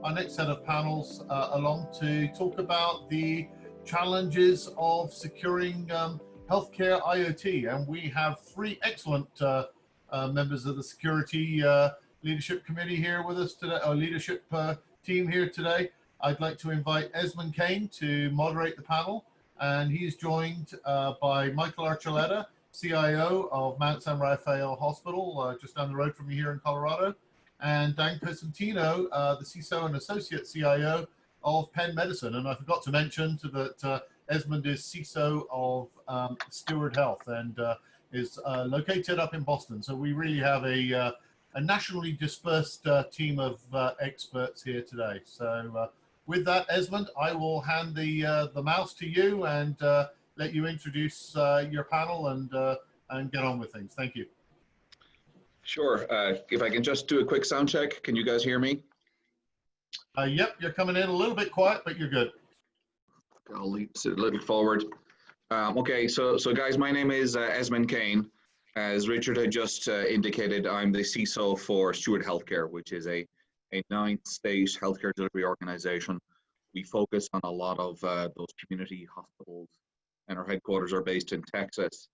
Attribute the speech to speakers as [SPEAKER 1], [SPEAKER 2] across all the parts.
[SPEAKER 1] our next set of panels along to talk about the challenges of securing healthcare IoT. And we have three excellent members of the security leadership committee here with us today, our leadership team here today. I'd like to invite ESMOND KANE to moderate the panel, and he's joined by Michael Archuleta, CIO of Mount San Rafael Hospital, just down the road from you here in Colorado, and Dan COSTANTINO, the CISO and Associate CIO of Penn Medicine. And I forgot to mention that ESMOND is CISO of Steward Health and is located up in Boston. So we really have a nationally dispersed team of experts here today. So with that, ESMOND, I will hand the mouse to you and let you introduce your panel and get on with things. Thank you.
[SPEAKER 2] Sure. If I can just do a quick sound check, can you guys hear me?
[SPEAKER 1] Yep, you're coming in a little bit quiet, but you're good.
[SPEAKER 2] I'll sit a little forward. Okay, so guys, my name is ESMOND KANE. As Richard had just indicated, I'm the CISO for Steward Healthcare, which is a 9-state healthcare delivery organization. We focus on a lot of those community hospitals, and our headquarters are based in Texas.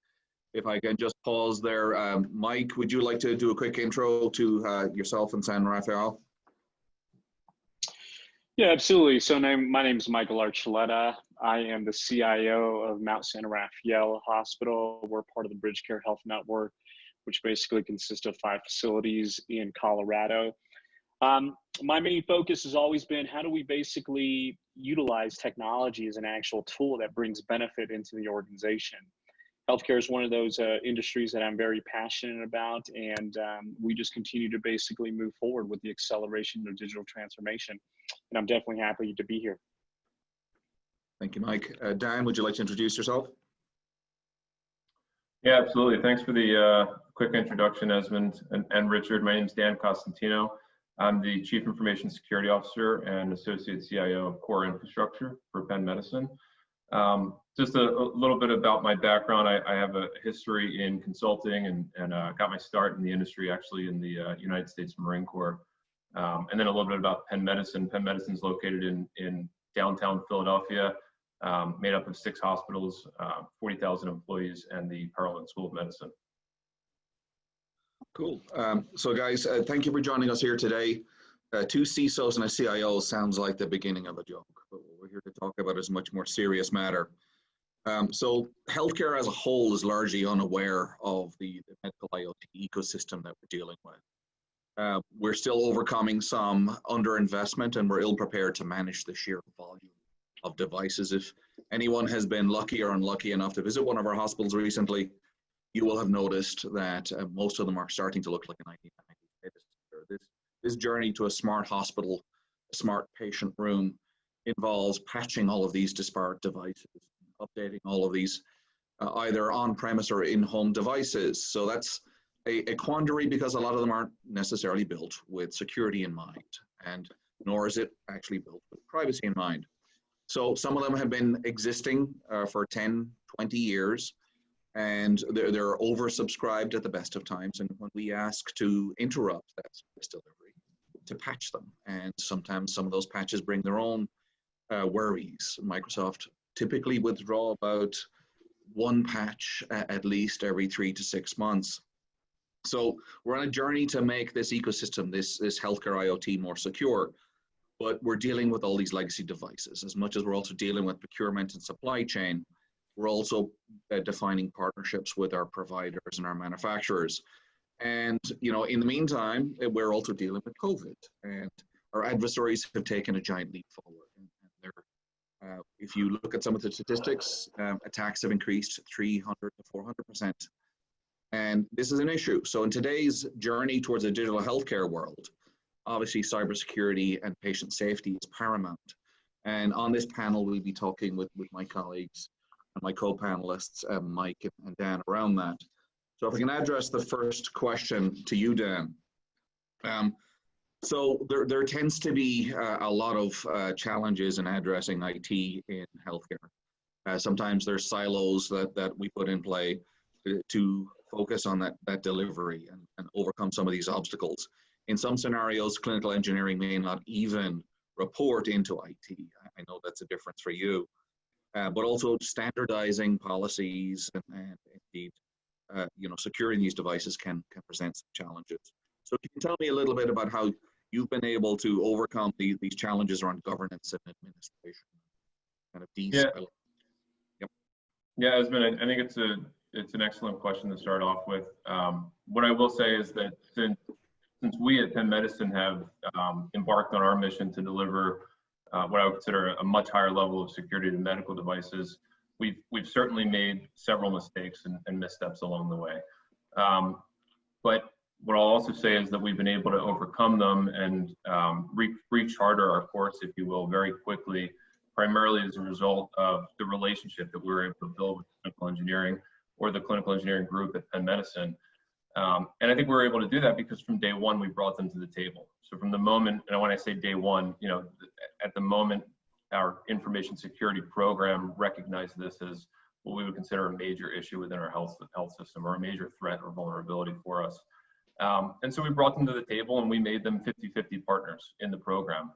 [SPEAKER 2] If I can just pause there, Mike, would you like to do a quick intro to yourself and San Rafael?
[SPEAKER 3] Yeah, absolutely. So my name is Michael Archuleta. I am the CIO of Mount San Rafael Hospital. We're part of the Bridge Care Health Network, which basically consists of 5 facilities in Colorado. My main focus has always been, how do we basically utilize technology as an actual tool that brings benefit into the organization? Healthcare is one of those industries that I'm very passionate about, and we just continue to basically move forward with the acceleration of digital transformation. And I'm definitely happy to be here.
[SPEAKER 2] Thank you, Mike. Dan, would you like to introduce yourself?
[SPEAKER 4] Yeah, absolutely. Thanks for the quick introduction, ESMOND and Richard. My name is Dan COSTANTINO. I'm the Chief Information Security Officer and Associate CIO of Core Infrastructure for Penn Medicine. Just a little bit about my background. I have a history in consulting and got my start in the industry actually in the United States Marine Corps. And then a little bit about Penn Medicine. Penn Medicine is located in downtown Philadelphia, made up of 6 hospitals, 40,000 employees, and the Parliament School of Medicine.
[SPEAKER 2] Cool. So guys, thank you for joining us here today. 2 CISOs and a CIO sounds like the beginning of a joke, but what we're here to talk about is a much more serious matter. So healthcare as a whole is largely unaware of the medical IoT ecosystem that we're dealing with. We're still overcoming some underinvestment, and we're ill-prepared to manage the sheer volume of devices. If anyone has been lucky or unlucky enough to visit one of our hospitals recently, you will have noticed that most of them are starting to look like a 1990s data center. This journey to a smart hospital, a smart patient room, involves patching all of these disparate devices, updating all of these either on-premise or in-home devices. So that's a quandary, because a lot of them aren't necessarily built with security in mind, and nor is it actually built with privacy in mind. So some of them have been existing for 10, 20 years, and they're oversubscribed at the best of times. And when we ask to interrupt that service delivery, to patch them, and sometimes some of those patches bring their own worries. Microsoft typically withdraw about 1 patch at least every 3 to 6 months. So we're on a journey to make this ecosystem, this healthcare IoT, more secure, but we're dealing with all these legacy devices. As much as we're also dealing with procurement and supply chain, we're also defining partnerships with our providers and our manufacturers. And, you know, in the meantime, we're also dealing with COVID, and our adversaries have taken a giant leap forward. And if you look at some of the statistics, attacks have increased 300 to 400%. And this is an issue. So in today's journey towards a digital healthcare world, obviously cybersecurity and patient safety is paramount. And on this panel, we'll be talking with my colleagues and my co-panelists, Mike and Dan, around that. So if I can address the first question to you, Dan. So there tends to be a lot of challenges in addressing IT in healthcare. Sometimes there's silos that we put in play to focus on that delivery and overcome some of these obstacles. In some scenarios, clinical engineering may not even report into IT. I know that's a difference for you, but also standardizing policies and indeed, securing these devices can present some challenges. So can you tell me a little bit about how you've been able to overcome these challenges around governance and administration, kind of
[SPEAKER 4] Yeah.
[SPEAKER 2] Yep.
[SPEAKER 4] Yeah, Esmond, I think it's an excellent question to start off with. What I will say is that since we at Penn Medicine have embarked on our mission to deliver what I would consider a much higher level of security to medical devices, we've certainly made several mistakes and missteps along the way. But what I'll also say is that we've been able to overcome them and recharter our course, if you will, very quickly, primarily as a result of the relationship that we were able to build with clinical engineering or the clinical engineering group at Penn Medicine. And I think we were able to do that because from day one, we brought them to the table. So from the moment, and when I say day one, at the moment, our information security program recognized this as what we would consider a major issue within our health system, or a major threat or vulnerability for us. And so we brought them to the table and we made them 50-50 partners in the program.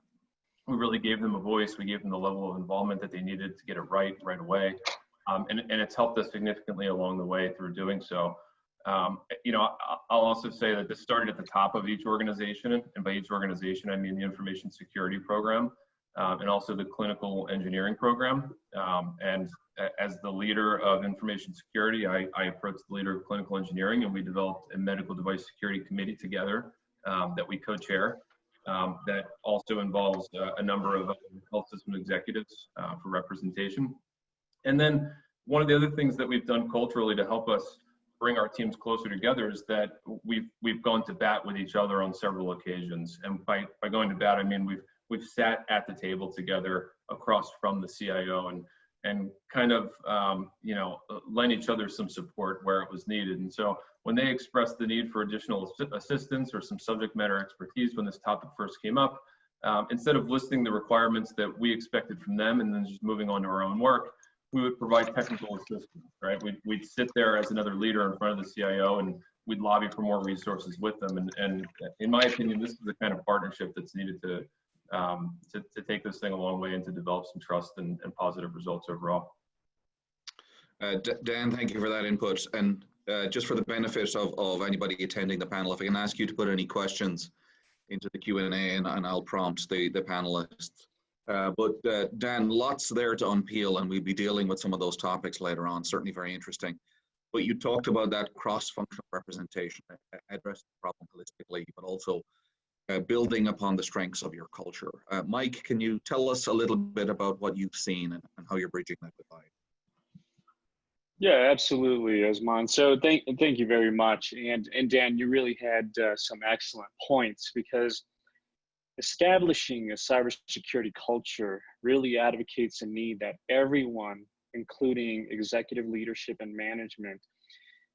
[SPEAKER 4] We really gave them a voice. We gave them the level of involvement that they needed to get it right away. And it's helped us significantly along the way through doing so. I'll also say that this started at the top of each organization, and by each organization, I mean the information security program, and also the clinical engineering program. And as the leader of information security, I approached the leader of clinical engineering, and we developed a medical device security committee together that we co-chair. That also involves a number of health system executives for representation. And then one of the other things that we've done culturally to help us bring our teams closer together is that we've gone to bat with each other on several occasions. And by going to bat, I mean we've sat at the table together across from the CIO and kind of lend each other some support where it was needed. And so when they expressed the need for additional assistance or some subject matter expertise when this topic first came up, instead of listing the requirements that we expected from them and then just moving on to our own work, we would provide technical assistance, right? We'd sit there as another leader in front of the CIO and we'd lobby for more resources with them. And in my opinion, this is the kind of partnership that's needed to take this thing a long way and to develop some trust and positive results overall.
[SPEAKER 2] Dan, thank you for that input. And just for the benefit of anybody attending the panel, if I can ask you to put any questions into the Q&A and I'll prompt the panelists. But Dan, lots there to unpeel, and we'll be dealing with some of those topics later on, certainly very interesting. But you talked about that cross-functional representation, addressing the problem holistically, but also building upon the strengths of your culture. Mike, can you tell us a little bit about what you've seen and how you're bridging that divide?
[SPEAKER 3] Yeah, absolutely, ESMOND. So thank you very much. And Dan, you really had some excellent points, because establishing a cybersecurity culture really advocates a need that everyone, including executive leadership and management,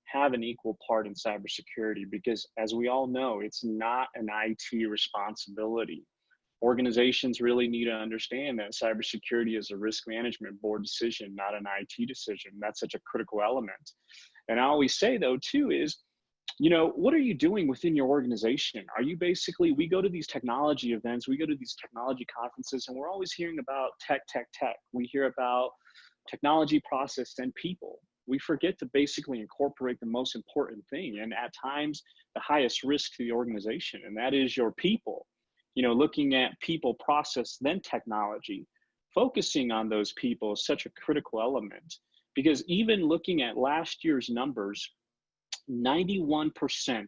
[SPEAKER 3] have an equal part in cybersecurity, because as we all know, it's not an IT responsibility. Organizations really need to understand that cybersecurity is a risk management board decision, not an IT decision. That's such a critical element. And I always say though too is, what are you doing within your organization? Are you basically, we go to these technology events, we go to these technology conferences, and we're always hearing about tech. We hear about technology, process, and people. We forget to basically incorporate the most important thing, and at times the highest risk to the organization, and that is your people. Looking at people, process, then technology, focusing on those people is such a critical element, because even looking at last year's numbers, 91%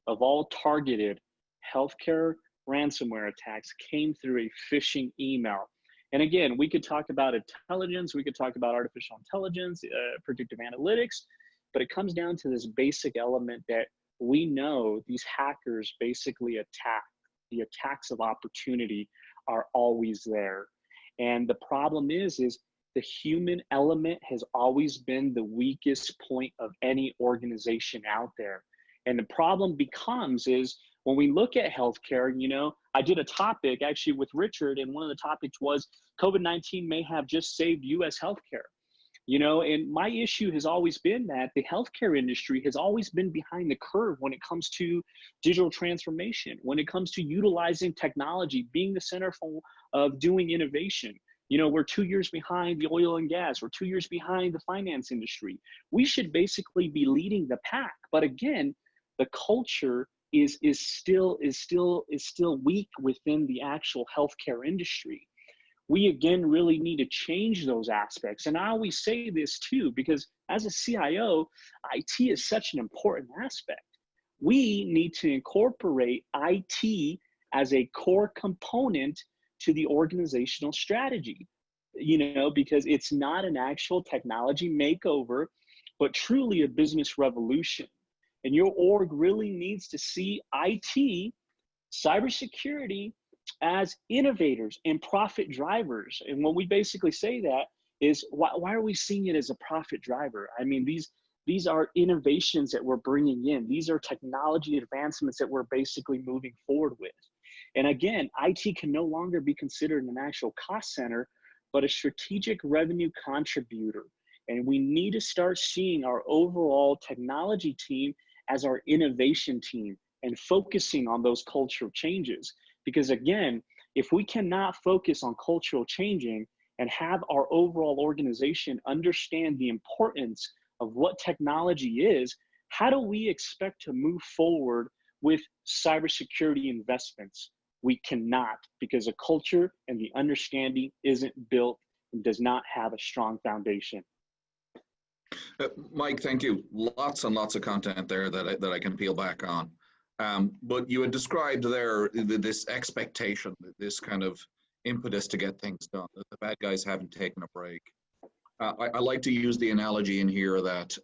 [SPEAKER 3] of all targeted healthcare ransomware attacks came through a phishing email. And again, we could talk about intelligence, we could talk about artificial intelligence, predictive analytics, but it comes down to this basic element that we know these hackers basically attack. The attacks of opportunity are always there. And the problem is the human element has always been the weakest point of any organization out there. And the problem becomes is when we look at healthcare, I did a topic actually with Richard, and one of the topics was COVID-19 may have just saved US healthcare. And my issue has always been that the healthcare industry has always been behind the curve when it comes to digital transformation, when it comes to utilizing technology, being the center of doing innovation. We're 2 years behind the oil and gas. We're 2 years behind the finance industry. We should basically be leading the pack. But again, the culture is still weak within the actual healthcare industry. We again really need to change those aspects. And I always say this too, because as a CIO, IT is such an important aspect. We need to incorporate IT as a core component to the organizational strategy, because it's not an actual technology makeover, but truly a business revolution. And your org really needs to see IT, cybersecurity, as innovators and profit drivers. And when we basically say that is, why are we seeing it as a profit driver? I mean, these are innovations that we're bringing in. These are technology advancements that we're basically moving forward with. And again, IT can no longer be considered an actual cost center, but a strategic revenue contributor. And we need to start seeing our overall technology team as our innovation team and focusing on those cultural changes. Because again, if we cannot focus on cultural changing and have our overall organization understand the importance of what technology is, how do we expect to move forward with cybersecurity investments? We cannot, because a culture and the understanding isn't built and does not have a strong foundation.
[SPEAKER 2] Mike, thank you. Lots and lots of content there that I can peel back on. But you had described there this expectation, this kind of impetus to get things done, that the bad guys haven't taken a break. I like to use the analogy in here that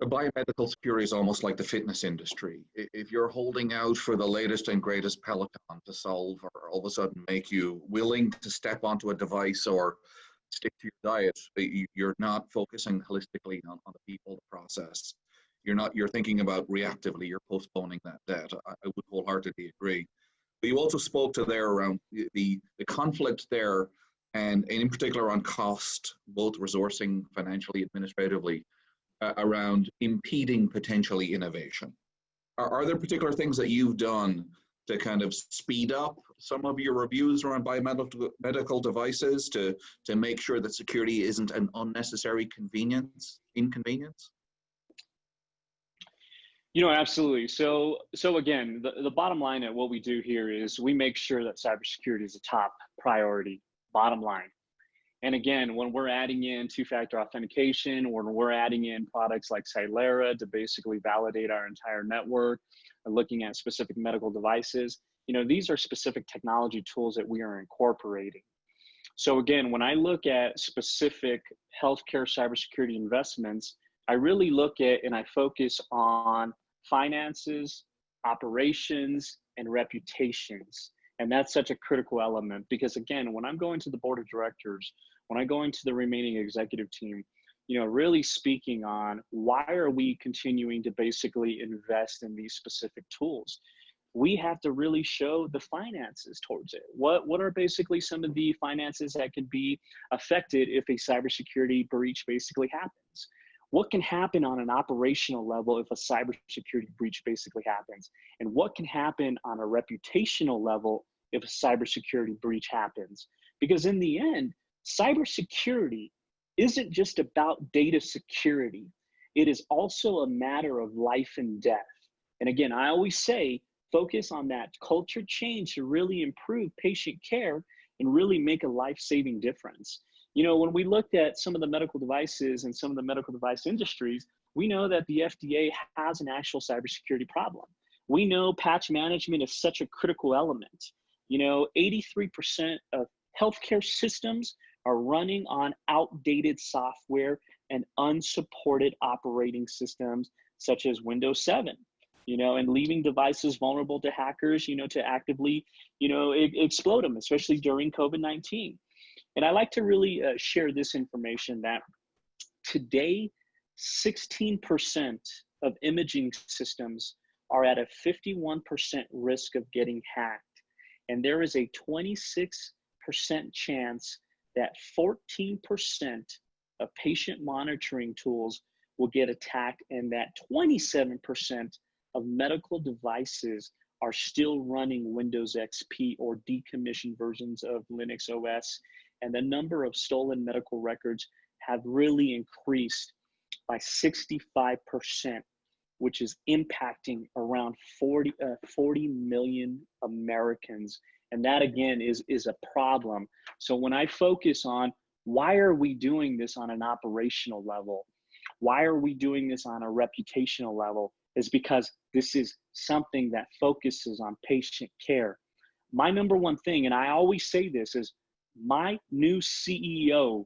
[SPEAKER 2] biomedical security is almost like the fitness industry. If you're holding out for the latest and greatest Peloton to solve, or all of a sudden make you willing to step onto a device or stick to your diet, you're not focusing holistically on the people, the process. You're thinking about reactively, you're postponing that. I would wholeheartedly agree. But you also spoke to there around the conflict there, and in particular on cost, both resourcing, financially, administratively, around impeding potentially innovation. Are there particular things that you've done to kind of speed up some of your reviews around biomedical devices to make sure that security isn't an unnecessary inconvenience?
[SPEAKER 3] Absolutely. So again, the bottom line at what we do here is we make sure that cybersecurity is a top priority, bottom line. And again, when we're adding in two-factor authentication, when we're adding in products like Cylera to basically validate our entire network, and looking at specific medical devices, these are specific technology tools that we are incorporating. So again, when I look at specific healthcare cybersecurity investments, I really look at and I focus on finances, operations, and reputations. And that's such a critical element because again, when I'm going to the board of directors, when I go into the remaining executive team, really speaking on why are we continuing to basically invest in these specific tools? We have to really show the finances towards it. What are basically some of the finances that could be affected if a cybersecurity breach basically happens? What can happen on an operational level if a cybersecurity breach basically happens? And what can happen on a reputational level if a cybersecurity breach happens? Because in the end, cybersecurity isn't just about data security. It is also a matter of life and death. And again, I always say, focus on that culture change to really improve patient care and really make a life-saving difference. When we looked at some of the medical devices and some of the medical device industries, we know that the FDA has an actual cybersecurity problem. We know patch management is such a critical element. 83% of healthcare systems are running on outdated software and unsupported operating systems such as Windows 7, and leaving devices vulnerable to hackers, to actively, explode them, especially during COVID-19. And I like to really share this information that today, 16% of imaging systems are at a 51% risk of getting hacked. And there is a 26% chance that 14%
[SPEAKER 5] of patient monitoring tools will get attacked, and that 27% of medical devices are still running Windows XP or decommissioned versions of Linux OS. And the number of stolen medical records have really increased by 65%, which is impacting around 40 million Americans. And that again is a problem. So when I focus on why are we doing this on an operational level, why are we doing this on a reputational level, is because this is something that focuses on patient care. My number one thing, and I always say this, is my new CEO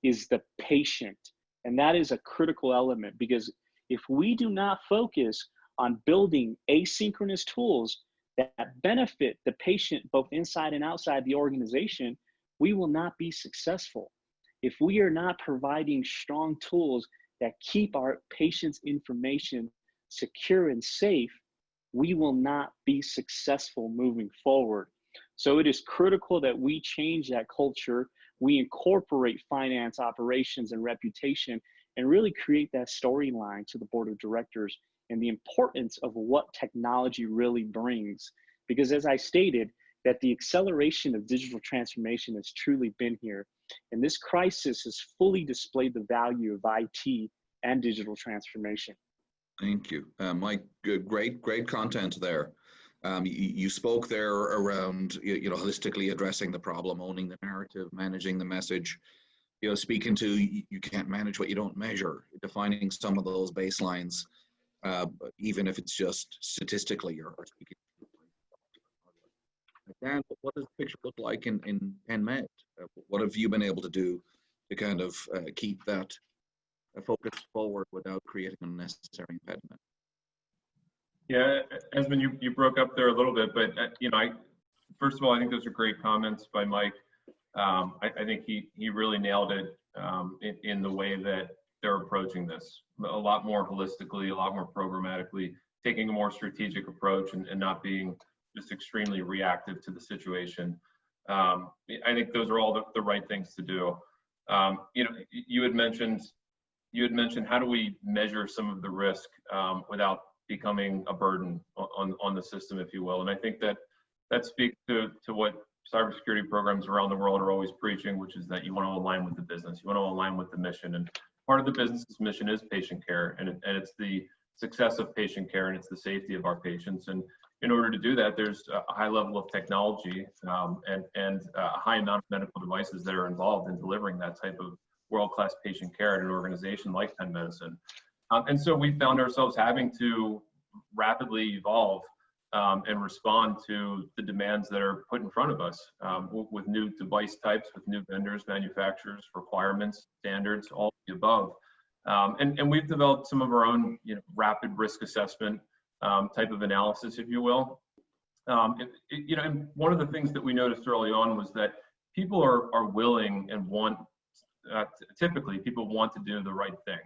[SPEAKER 5] is the patient. And that is a critical element, because if we do not focus on building asynchronous tools that benefit the patient both inside and outside the organization, we will not be successful. If we are not providing strong tools that keep our patients' information secure and safe, we will not be successful moving forward. So it is critical that we change that culture. We incorporate finance, operations, and reputation, and really create that storyline to the board of directors and the importance of what technology really brings. Because as I stated, that the acceleration of digital transformation has truly been here. And this crisis has fully displayed the value of IT and digital transformation.
[SPEAKER 2] Thank you. Mike, great content there. You spoke there around, holistically addressing the problem, owning the narrative, managing the message, speaking to you can't manage what you don't measure, defining some of those baselines, even if it's just statistically or speaking. Dan, what does the picture look like in Penn Med? What have you been able to do to kind of keep that focus forward without creating unnecessary impediment?
[SPEAKER 4] Yeah, Esmond, you broke up there a little bit, but first of all, I think those are great comments by Mike. I think he really nailed it in the way that they're approaching this, a lot more holistically, a lot more programmatically, taking a more strategic approach and not being just extremely reactive to the situation. I think those are all the right things to do. You had mentioned how do we measure some of the risk without becoming a burden on the system, if you will. And I think that speaks to what cybersecurity programs around the world are always preaching, which is that you want to align with the business, you want to align with the mission. And part of the business's mission is patient care, and it's the success of patient care, and it's the safety of our patients. And in order to do that, there's a high level of technology and a high amount of medical devices that are involved in delivering that type of world-class patient care at an organization like Penn Medicine. And so we found ourselves having to rapidly evolve and respond to the demands that are put in front of us with new device types, with new vendors, manufacturers, requirements, standards, all of the above. And we've developed some of our own rapid risk assessment type of analysis, if you will. And one of the things that we noticed early on was that people are willing and want, typically people want to do the right thing.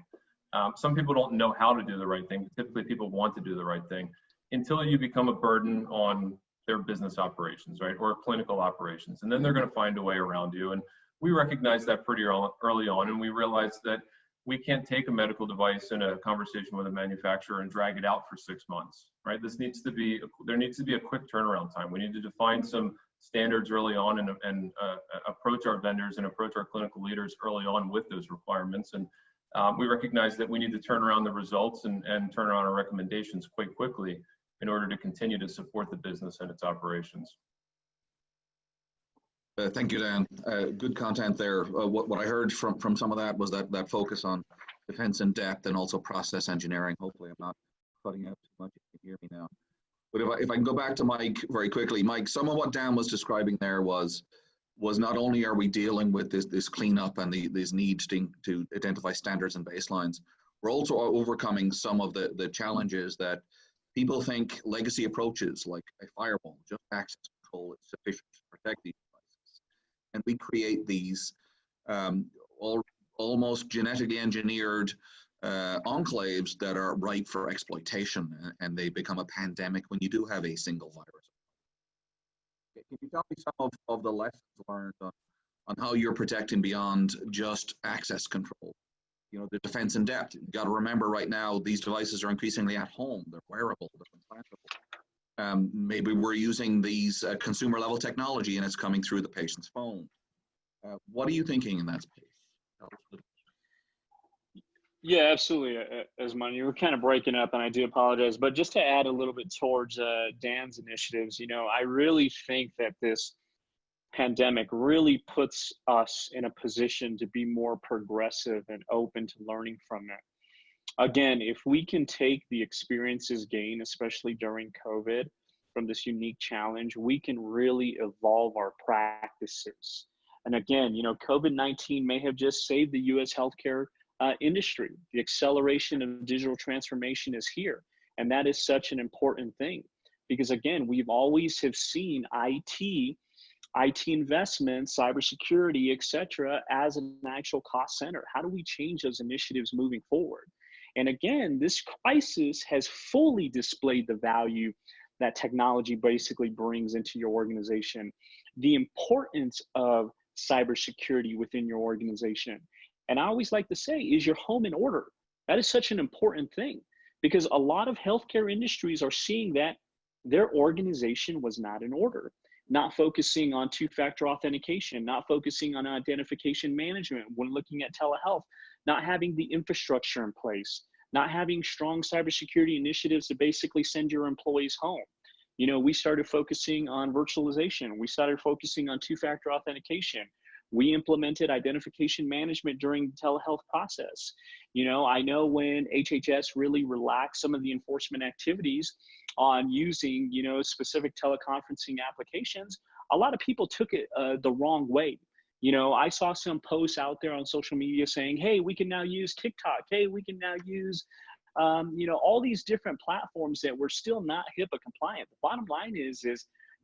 [SPEAKER 4] Some people don't know how to do the right thing, but typically people want to do the right thing until you become a burden on their business operations, right, or clinical operations. And then they're going to find a way around you. And we recognized that pretty early on, and we realized that we can't take a medical device in a conversation with a manufacturer and drag it out for 6 months, right? There needs to be a quick turnaround time. We need to define some standards early on and approach our vendors and approach our clinical leaders early on with those requirements. And we recognize that we need to turn around the results and turn around our recommendations quite quickly in order to continue to support the business and its operations.
[SPEAKER 2] Thank you, Dan. Good content there. What I heard from some of that was that focus on defense in depth and also process engineering. Hopefully I'm not cutting out too much. You can hear me now. But if I can go back to Mike very quickly, Mike, some of what Dan was describing there was not only are we dealing with this cleanup and these needs to identify standards and baselines, we're also overcoming some of the challenges that people think legacy approaches like a firewall, just access control is sufficient to protect these devices. And we create these almost genetically engineered enclaves that are ripe for exploitation, and they become a pandemic when you do have a single virus. Can you tell me some of the lessons learned on how you're protecting beyond just access control. You know, the defense in depth. You got to remember right now, these devices are increasingly at home. They're wearable, they're implantable. Maybe we're using these consumer level technology and it's coming through the patient's phone. What are you thinking in that space?
[SPEAKER 3] Yeah, absolutely. Esmond, you were kind of breaking up, and I do apologize. But just to add a little bit towards Dan's initiatives, you know, I really think that this pandemic really puts us in a position to be more progressive and open to learning from it. Again, if we can take the experiences gained, especially during COVID, from this unique challenge, we can really evolve our practices. And again, you know, COVID-19 may have just saved the U.S. healthcare industry. The acceleration of digital transformation is here. And that is such an important thing because again, we've always have seen IT investments, cybersecurity, et cetera, as an actual cost center. How do we change those initiatives moving forward? And again, this crisis has fully displayed the value that technology basically brings into your organization, the importance of cybersecurity within your organization. And I always like to say, is your home in order? That is such an important thing because a lot of healthcare industries are seeing that their organization was not in order, not focusing on two-factor authentication, not focusing on identification management when looking at telehealth, not having the infrastructure in place, not having strong cybersecurity initiatives to basically send your employees home. You know, we started focusing on virtualization. We started focusing on two-factor authentication. We implemented identification management during the telehealth process. You know, I know when HHS really relaxed some of the enforcement activities on using, you know, specific teleconferencing applications, a lot of people took it the wrong way. You know, I saw some posts out there on social media saying, hey, we can now use TikTok. Hey, we can now use, you know, all these different platforms that were still not HIPAA compliant. The bottom line is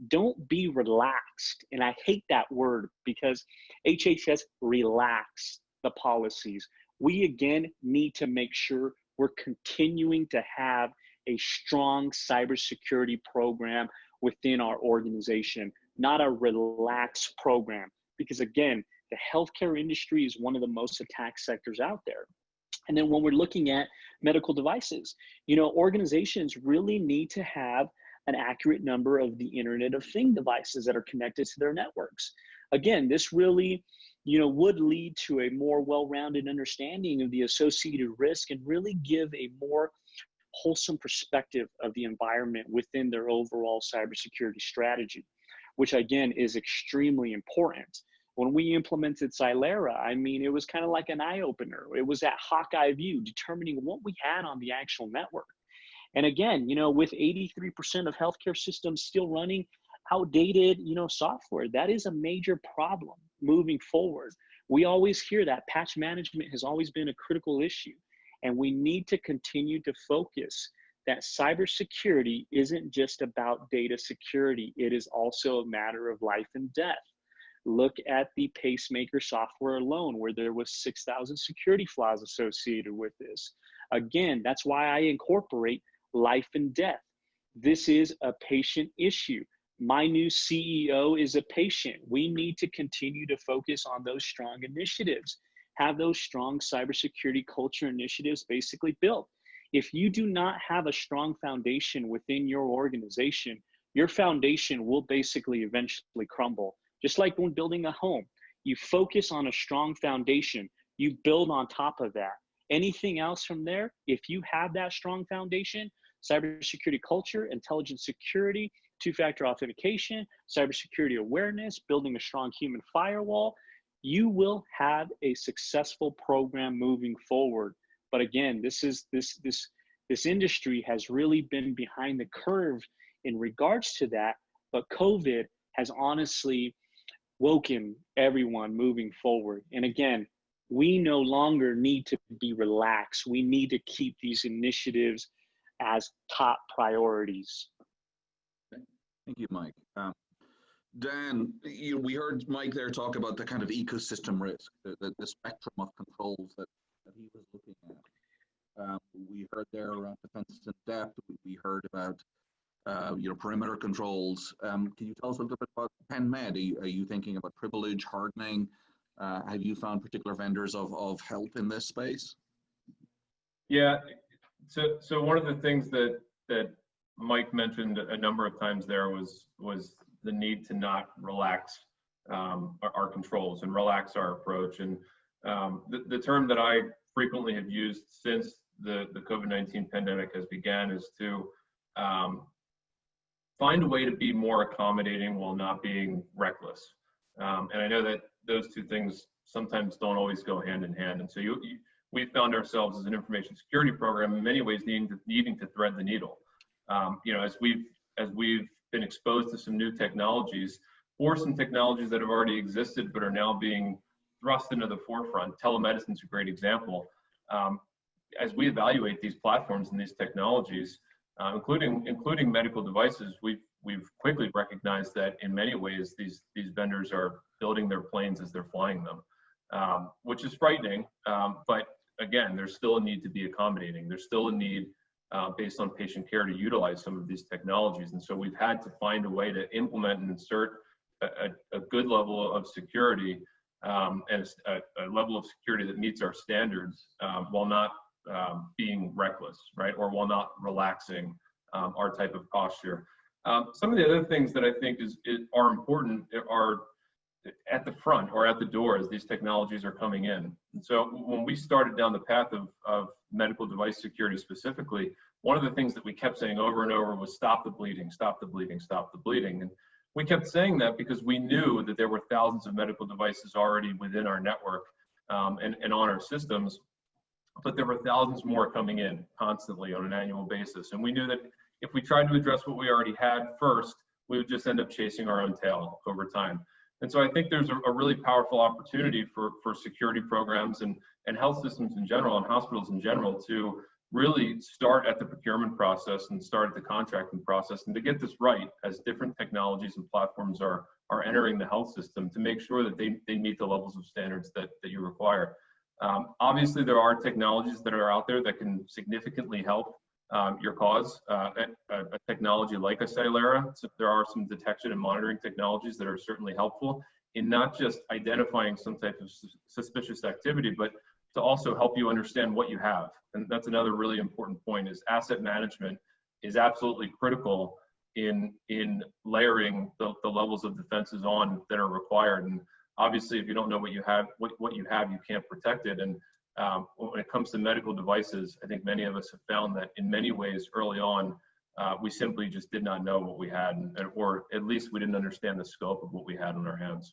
[SPEAKER 3] don't be relaxed. And I hate that word because HHS relaxed the policies. We again need to make sure we're continuing to have a strong cybersecurity program within our organization, not a relaxed program. Because again, the healthcare industry is one of the most attacked sectors out there. And then when we're looking at medical devices, you know, organizations really need to have an accurate number of the Internet of Things devices that are connected to their networks. Again, this really, you know, would lead to a more well-rounded understanding of the associated risk and really give a more wholesome perspective of the environment within their overall cybersecurity strategy, which again is extremely important. When we implemented Cylera, I mean, it was kind of like an eye-opener. It was that hawk-eye view, determining what we had on the actual network. And again, you know, with 83% of healthcare systems still running outdated, you know, software, that is a major problem moving forward. We always hear that patch management has always been a critical issue. And we need to continue to focus that cybersecurity isn't just about data security. It is also a matter of life and death. Look at the pacemaker software alone, where there was 6,000 security flaws associated with this. Again, that's why I incorporate life and death. This is a patient issue. My new CEO is a patient. We need to continue to focus on those strong initiatives, have those strong cybersecurity culture initiatives basically built. If you do not have a strong foundation within your organization, your foundation will basically eventually crumble. Just like when building a home, you focus on a strong foundation, you build on top of that. Anything else from there, if you have that strong foundation, cybersecurity culture, intelligent security, two-factor authentication, cybersecurity awareness, building a strong human firewall, you will have a successful program moving forward. But again, this industry has really been behind the curve in regards to that, but COVID has honestly woken everyone moving forward. And again, we no longer need to be relaxed. We need to keep these initiatives as top priorities.
[SPEAKER 2] Thank you, Mike. Dan, we heard Mike there talk about the kind of ecosystem risk, the spectrum of controls that he was looking at. We heard there around defense in depth. We heard about perimeter controls. Can you tell us a little bit about Penn Med? Are you thinking about privilege hardening? Have you found particular vendors of help in this space?
[SPEAKER 4] Yeah, so one of the things that Mike mentioned a number of times there was the need to not relax our controls and relax our approach. And the term that I frequently have used since the COVID-19 pandemic has began is to find a way to be more accommodating while not being reckless. And I know that those two things sometimes don't always go hand in hand. And so we found ourselves as an information security program in many ways needing to thread the needle. As we've been exposed to some new technologies, or some technologies that have already existed but are now being thrust into the forefront. Telemedicine is a great example. As we evaluate these platforms and these technologies, including medical devices, we've quickly recognized that in many ways these vendors are building their planes as they're flying them, which is frightening. But again, there's still a need to be accommodating. There's still a need based on patient care to utilize some of these technologies. And so we've had to find a way to implement and insert a good level of security and a level of security that meets our standards while not being reckless, right? Or while not relaxing our type of posture. Some of the other things that I think are important are at the front or at the door as these technologies are coming in. And so when we started down the path of medical device security specifically, one of the things that we kept saying over and over was stop the bleeding, stop the bleeding, stop the bleeding. And we kept saying that because we knew that there were thousands of medical devices already within our network and on our systems, but there were thousands more coming in constantly on an annual basis. And we knew that if we tried to address what we already had first, we would just end up chasing our own tail over time. And so I think there's a really powerful opportunity for security programs and health systems in general and hospitals in general to really start at the procurement process and start at the contracting process and to get this right as different technologies and platforms are entering the health system to make sure that they meet the levels of standards that you require. Obviously, there are technologies that are out there that can significantly help your cause. A technology like a Cylera, so there are some detection and monitoring technologies that are certainly helpful in not just identifying some type of suspicious activity, but to also help you understand what you have. And that's another really important point is asset management is absolutely critical in layering the levels of defenses on that are required. And obviously, if you don't know what you have, you can't protect it. And when it comes to medical devices, I think many of us have found that in many ways early on, we simply just did not know what we had, or at least we didn't understand the scope of what we had on our hands.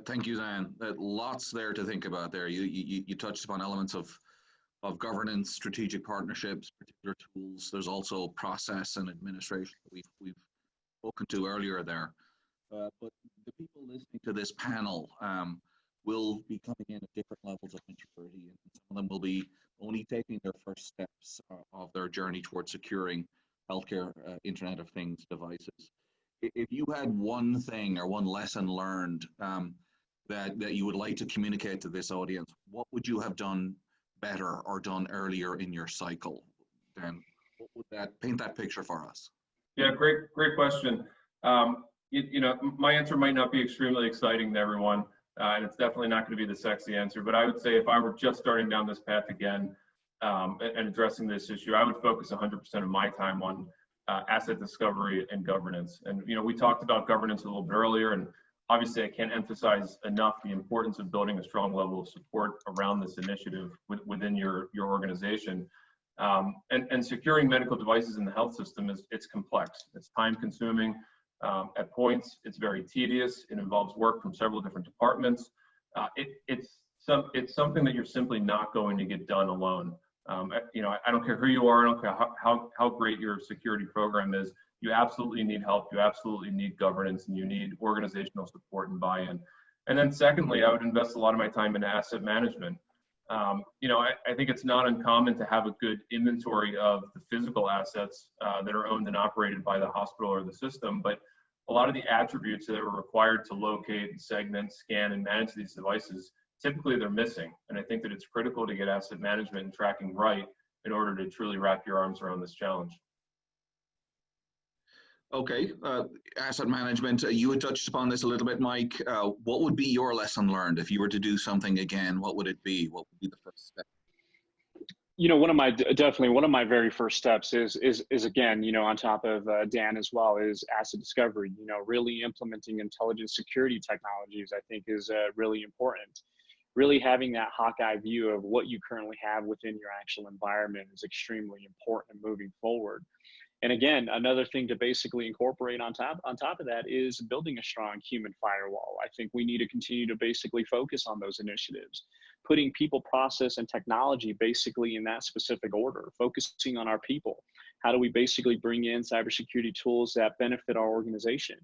[SPEAKER 2] Thank you, Dan. Lots there to think about there. You touched upon elements of governance, strategic partnerships, particular tools. There's also process and administration that we've spoken to earlier there. But the people listening to this panel will be coming in at different levels of maturity, and some of them will be only taking their first steps of their journey towards securing healthcare Internet of Things devices. If you had one thing or one lesson learned that you would like to communicate to this audience, what would you have done better or done earlier in your cycle? Dan, what would paint that picture for us?
[SPEAKER 4] Yeah, great question. My answer might not be extremely exciting to everyone, and it's definitely not going to be the sexy answer, but I would say if I were just starting down this path again and addressing this issue, I would focus 100% of my time on asset discovery and governance. And we talked about governance a little bit earlier, and obviously I can't emphasize enough the importance of building a strong level of support around this initiative within your organization. And securing medical devices in the health system it's complex. It's time consuming. At points, it's very tedious. It involves work from several different departments. It's something that you're simply not going to get done alone. I don't care who you are. I don't care how great your security program is. You absolutely need help. You absolutely need governance, and you need organizational support and buy-in. And then secondly, I would invest a lot of my time in asset management. I think it's not uncommon to have a good inventory of the physical assets that are owned and operated by the hospital or the system, but a lot of the attributes that are required to locate, segment, scan, and manage these devices, typically they're missing. And I think that it's critical to get asset management and tracking right in order to truly wrap your arms around this challenge.
[SPEAKER 2] Okay, asset management, you had touched upon this a little bit, Mike. What would be your lesson learned if you were to do something again? What would it be? What would be the first step?
[SPEAKER 3] You know, definitely one of my very first steps is again, you know, on top of Dan as well, is asset discovery. You know, really implementing intelligent security technologies, I think, is really important. Really having that Hawkeye view of what you currently have within your actual environment is extremely important moving forward. And again, another thing to basically incorporate on top of that is building a strong human firewall. I think we need to continue to basically focus on those initiatives, putting people, process, and technology basically in that specific order, focusing on our people. How do we basically bring in cybersecurity tools that benefit our organization?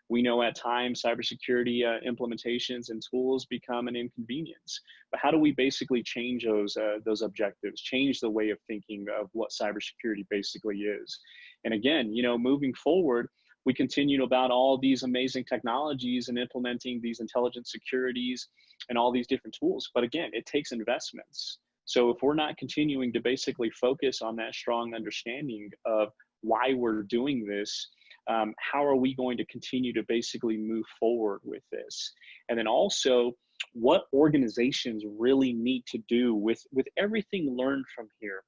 [SPEAKER 3] We know at times cybersecurity implementations and tools become an inconvenience, but how do we basically change those objectives, change the way of thinking of what cybersecurity basically is? And again, you know, moving forward, we continue about all these amazing technologies and implementing these intelligent securities and all these different tools. But again, it takes investments. So if we're not continuing to basically focus on that strong understanding of why we're doing this, how are we going to continue to basically move forward with this? And then also, what organizations really need to do with everything learned from here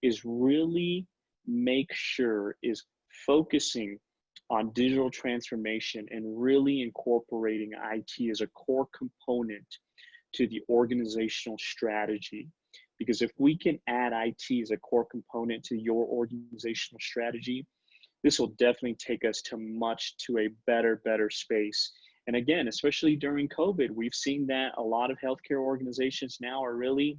[SPEAKER 3] is really make sure is focusing on digital transformation and really incorporating IT as a core component to the organizational strategy. Because if we can add IT as a core component to your organizational strategy, this will definitely take us to a better space. And again, especially during COVID, we've seen that a lot of healthcare organizations now are really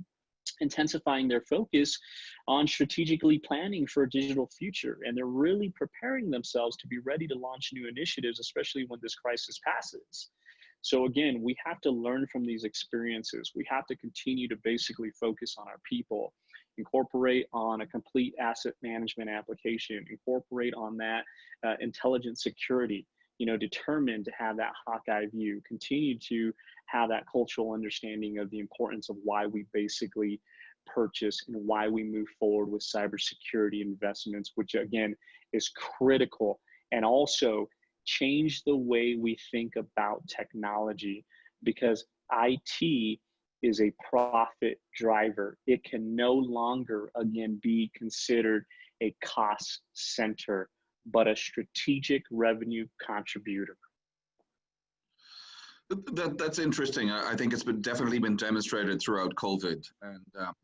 [SPEAKER 3] intensifying their focus on strategically planning for a digital future. And they're really preparing themselves to be ready to launch new initiatives, especially when this crisis passes. So again, we have to learn from these experiences. We have to continue to basically focus on our people, incorporate on a complete asset management application, incorporate on that intelligent security, you know, determined to have that Hawkeye view, continue to have that cultural understanding of the importance of why we basically purchase and why we move forward with cybersecurity investments, which again is critical. And also change the way we think about technology, because IT is a profit driver. It can no longer, again, be considered a cost center, but a strategic revenue contributor.
[SPEAKER 2] That's interesting. I think it's definitely been demonstrated throughout COVID. And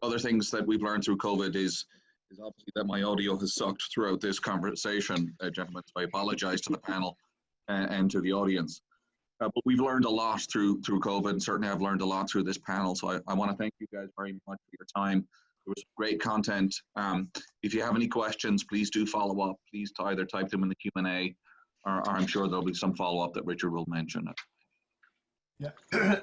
[SPEAKER 2] other things that we've learned through COVID is obviously that my audio has sucked throughout this conversation, gentlemen. So I apologize to the panel and to the audience. But we've learned a lot through COVID, and certainly I've learned a lot through this panel. So I want to thank you guys very much for your time. There was great content. If you have any questions, please do follow up. Please either type them in the Q&A, or I'm sure there'll be some follow-up that Richard will mention.
[SPEAKER 1] Yeah,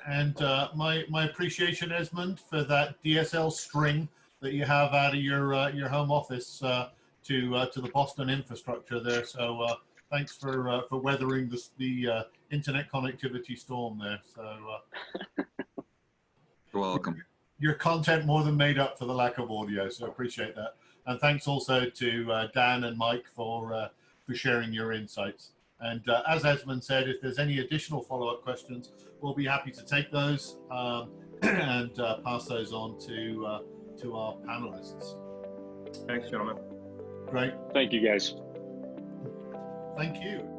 [SPEAKER 1] and my appreciation, Esmond, for that DSL string that you have out of your home office to the Boston infrastructure there. So thanks for weathering the internet connectivity storm there. So
[SPEAKER 2] you're welcome.
[SPEAKER 1] Your content more than made up for the lack of audio, so appreciate that. And thanks also to Dan and Mike for sharing your insights. And as Esmond said, if there's any additional follow-up questions, we'll be happy to take those and pass those on to our panelists.
[SPEAKER 4] Thanks, gentlemen.
[SPEAKER 1] Great.
[SPEAKER 3] Thank you, guys.
[SPEAKER 1] Thank you.